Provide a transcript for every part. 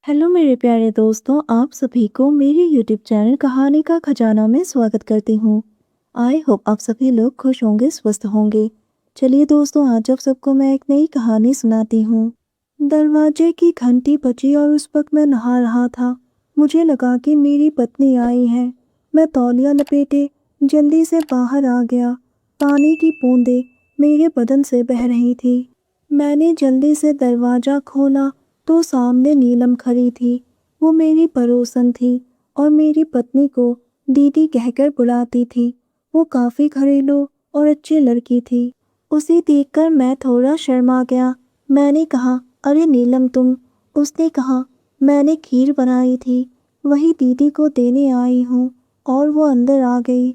Hello मेरे प्यारे दोस्तों, आप सभी को मेरे यूट्यूब चैनल कहानी का खजाना में स्वागत करती हूँ। आई होप आप सभी लोग खुश होंगे, स्वस्थ होंगे। चलिए दोस्तों, आज आप सबको मैं एक नई कहानी सुनाती हूँ। दरवाजे की घंटी बजी और उस वक्त मैं नहा रहा था। मुझे लगा कि मेरी पत्नी आई है। मैं तौलिया लपेटे जल्दी से बाहर आ गया। पानी की बूंदें मेरे बदन से बह रही थी। मैंने जल्दी से दरवाज़ा खोला तो सामने नीलम खड़ी थी। वो मेरी पड़ोसन थी और मेरी पत्नी को दीदी कहकर बुलाती थी। वो काफ़ी घरेलू और अच्छी लड़की थी। उसे देखकर मैं थोड़ा शर्मा गया। मैंने कहा, अरे नीलम तुम। उसने कहा, मैंने खीर बनाई थी, वही दीदी को देने आई हूँ। और वो अंदर आ गई।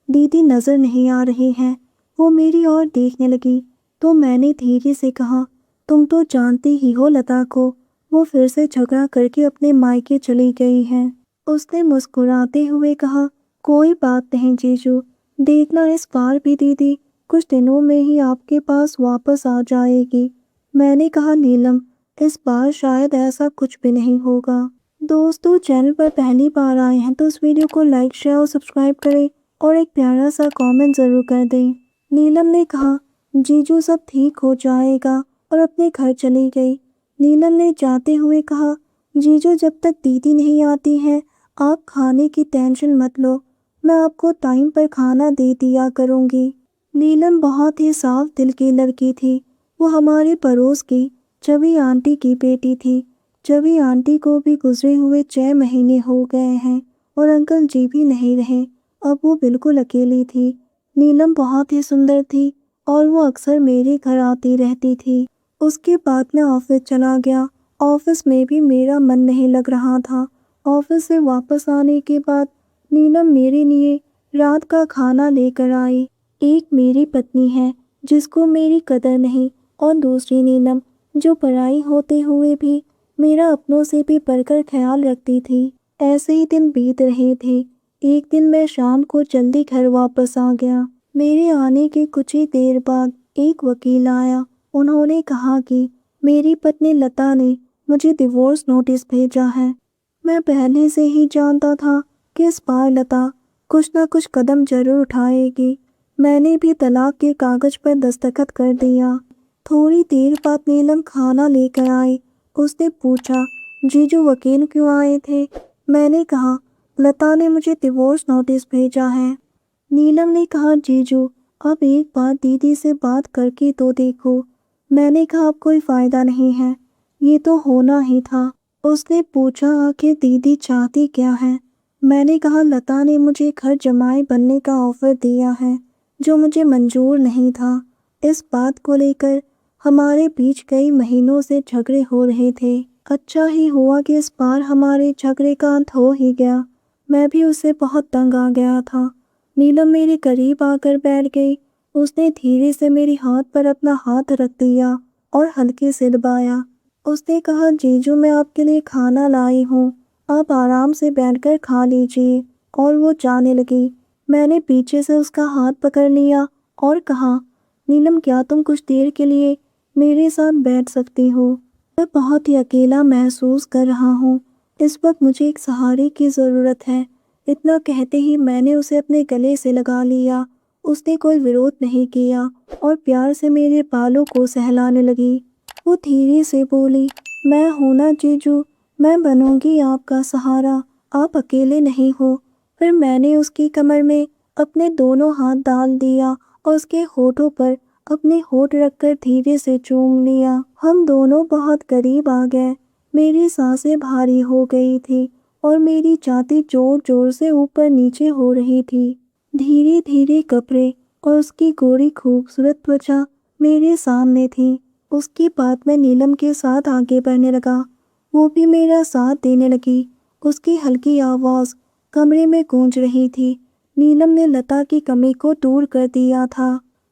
दीदी नज़र नहीं आ रही हैं। वो मेरी ओर देखने लगी तो मैंने धीरे से कहा, तुम तो जानती ही हो लता को, वो फिर से झगड़ा करके अपने मायके चली गई है। उसने मुस्कुराते हुए कहा, कोई बात नहीं जीजू, देखना इस बार भी दीदी कुछ दिनों में ही आपके पास वापस आ जाएगी। मैंने कहा, नीलम इस बार शायद ऐसा कुछ भी नहीं होगा। दोस्तों, चैनल पर पहली बार आए हैं तो इस वीडियो को लाइक, शेयर और सब्सक्राइब करें और एक प्यारा सा कमेंट ज़रूर कर दें। नीलम ने कहा, जीजू सब ठीक हो जाएगा, और अपने घर चली गई। नीलम ने जाते हुए कहा, जीजू जब तक दीदी नहीं आती है आप खाने की टेंशन मत लो, मैं आपको टाइम पर खाना दे दिया करूँगी। नीलम बहुत ही साफ दिल की लड़की थी। वो हमारे पड़ोस की चवी आंटी की बेटी थी। चवी आंटी को भी गुजरे हुए 6 महीने हो गए हैं और अंकल जी भी नहीं रहे। अब वो बिल्कुल अकेली थी। नीलम बहुत ही सुंदर थी और वो अक्सर मेरे घर आती रहती थी। उसके बाद मैं ऑफिस चला गया। ऑफिस में भी मेरा मन नहीं लग रहा था। ऑफिस से वापस आने के बाद नीलम मेरे लिए रात का खाना लेकर आई। एक मेरी पत्नी है जिसको मेरी कदर नहीं, और दूसरी नीलम जो पराई होते हुए भी मेरा अपनों से भी बढ़कर ख्याल रखती थी। ऐसे ही दिन बीत रहे थे। एक दिन मैं शाम को जल्दी घर वापस आ गया। मेरे आने के कुछ ही देर बाद एक वकील आया। उन्होंने कहा कि मेरी पत्नी लता ने मुझे डिवोर्स नोटिस भेजा है। मैं पहले से ही जानता था कि इस बार लता कुछ ना कुछ कदम जरूर उठाएगी। मैंने भी तलाक के कागज पर दस्तखत कर दिया। थोड़ी देर बाद नीलम खाना लेकर आई। उसने पूछा, जीजू वकील क्यों आए थे? मैंने कहा, लता ने मुझे डिवोर्स नोटिस भेजा है। नीलम ने कहा, जीजू आप एक बार दीदी से बात करके तो देखो। मैंने कहा, अब कोई फायदा नहीं है, ये तो होना ही था। उसने पूछा, आखिर दीदी चाहती क्या है? मैंने कहा, लता ने मुझे घर जमाई बनने का ऑफर दिया है जो मुझे मंजूर नहीं था। इस बात को लेकर हमारे बीच कई महीनों से झगड़े हो रहे थे। अच्छा ही हुआ कि इस बार हमारे झगड़े का अंत हो ही गया। मैं भी उससे बहुत तंग आ गया था। नीलम मेरे करीब आकर बैठ गई। उसने धीरे से मेरे हाथ पर अपना हाथ रख दिया और हल्के से दबाया। उसने कहा, जीजू मैं आपके लिए खाना लाई हूँ, आप आराम से बैठकर खा लीजिए। और वो जाने लगी। मैंने पीछे से उसका हाथ पकड़ लिया और कहा, नीलम क्या तुम कुछ देर के लिए मेरे साथ बैठ सकती हो? मैं बहुत ही अकेला महसूस कर रहा हूँ। इस वक्त मुझे एक सहारे की ज़रूरत है। इतना कहते ही मैंने उसे अपने गले से लगा लिया। उसने कोई विरोध नहीं किया और प्यार से मेरे बालों को सहलाने लगी। वो धीरे से बोली, मैं हूं ना जीजू, मैं बनूंगी आपका सहारा, आप अकेले नहीं हो। फिर मैंने उसकी कमर में अपने दोनों हाथ डाल दिया और उसके होठों पर अपने होठ रखकर धीरे से चूम लिया। हम दोनों बहुत करीब आ गए। मेरी सांसें भारी हो गई थी और मेरी छाती जोर जोर से ऊपर नीचे हो रही थी। धीरे धीरे कपड़े और उसकी गोरी खूबसूरत त्वचा मेरे सामने थी। उसके बाद मैं नीलम के साथ आगे बढ़ने लगा। वो भी मेरा साथ देने लगी। उसकी हल्की आवाज़ कमरे में गूंज रही थी। नीलम ने लता की कमी को दूर कर दिया था।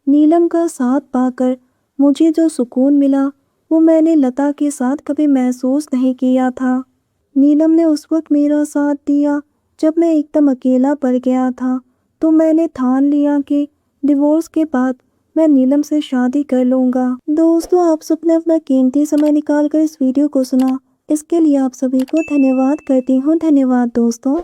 नीलम का साथ पाकर मुझे जो सुकून मिला वो मैंने लता के साथ कभी महसूस नहीं किया था। नीलम ने उस वक्त मेरा साथ दिया जब मैं एकदम अकेला पड़ गया था। तो मैंने ठान लिया कि डिवोर्स के बाद मैं नीलम से शादी कर लूँगा। दोस्तों, आप सबने अपना कीमती समय निकाल कर इस वीडियो को सुना। इसके लिए आप सभी को धन्यवाद करती हूँ। धन्यवाद दोस्तों।